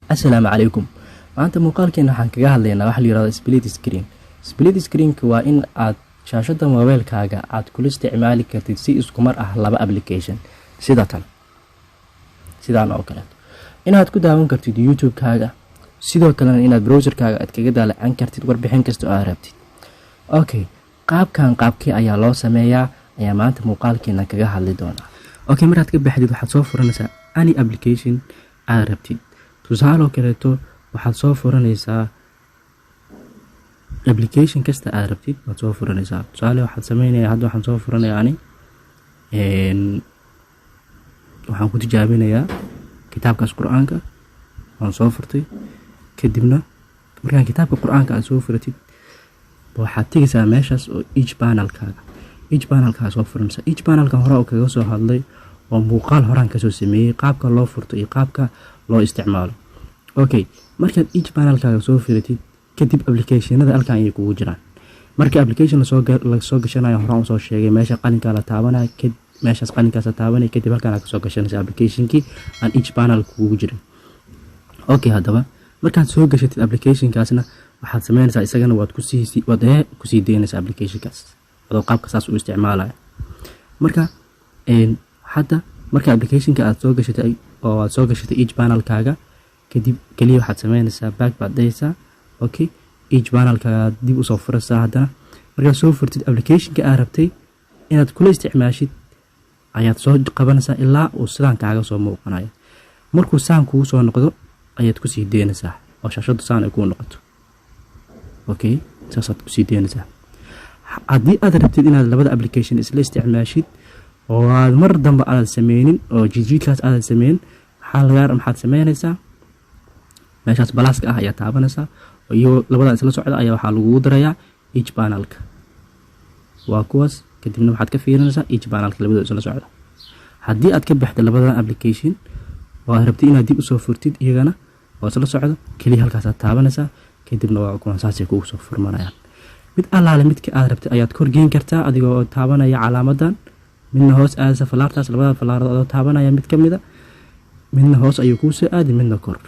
Assalaamu calaykum. Maanta muuqaalkeena waxaan kaga hadlaynaa waxa la yiraahdo split screen. Split screen-ka waa in aad shaashada moobilkaaga aad kula isticmaali kartid si isku mar ah laba application sidaan oo kale. Inaad ku daawan kartid YouTube-kaaga, sidoo kalena inaad browser-kaaga aad kaga daalacaan kartid warbixin kasta oo aad rabtid. Okay, qaabkii ayaa loo sameeyaa ayaa maanta muuqaalkeena kaga hadli doonaa. Okay, markaad ka baxdid waxaad soo furanaysaa any application aad rabtid. Tusaale kaleeto waxaad soo furanaysaa application kasta aad rabtid waad soo furanaysaa. Tusaale waxaad sameynaya hadda waxaan soo furanayaa waxaan ku tijaabinayaa kitaabkaas Quraanka waan soo furtay. Kadibna markaan kitaabka Quraanka aad soo furatid waxaad tigaysaa meeshaas oo each panel-ka soo furanaysaa. Each panel-ka hore oo kaga soo hadlay oo muuqaal horaan ka soo sameeyay qaabka loo furto iyo qaabka loo isticmaalo. Okay, markaad each panel-kaaga soo firatid kadib application-nada halkan ay kugu jiraan. Marka application la soo gashanayo horaan soo sheegay meesha qalinka la taabanayo meeshaas qalinkaas la taabanay kadib halkan aad soo gashanaysaa application-kii aan each panel kugu jirin. Okay, haddaba markaad soo gashatid application-kaasna waxaad sameynaysaa isagana waad ku sii deynaysaa application-kaas adoo qaabka saas u isticmaalayo. Marka hadda marka application-ka aad soo gashatay oo aad soo gashatay each panel-kaaga kadib kaliya waxaad sameynaysaa back baad dhaysaa. Okay, each panel-kaaga dib u soo furaysaa. haddana markaad soo furtid application-ka aad rabtay inaad kula isticmaashid ayaad soo qabanaysaa ilaa uu sidaan kaaga soo muuqanayo. markuu saan kugu soo noqdo ayaad ku sii deynaysaa oo shaashadu saan ay kuu noqoto. Okay, saasaad ku sii deynaysaa. haddii aad rabtid inaad labada application isla isticmaashid oo aad mar dambe aad sameynin oo jiidkaas aad sameynin maxaad sameynaysaa meeshaas balaaska ah ayaa taabanaysaa iyo labadan isla socda ayaa waxaa lagu darayaa each panel-ka waa kuwaas. kadibna waxaad ka fiirinaysaa each panel-ka labadooda isla socda. haddii aad ka baxdo labadan application oo aad rabtid inaad dib u soo furtid iyagana oo isla socda kaliya halkaasaad taabanaysaa kadibna waa kuwan saasay kugu soo furmanayaan. mid allaale midka aad rabtid ayaad kor geyn kartaa adigoo taabanaya calaamadan, midna hoos aadaysa falaartaas labada falaarood oo taabanaya mid ka mida midna hoos ayuu kuu soo aadi midna kor.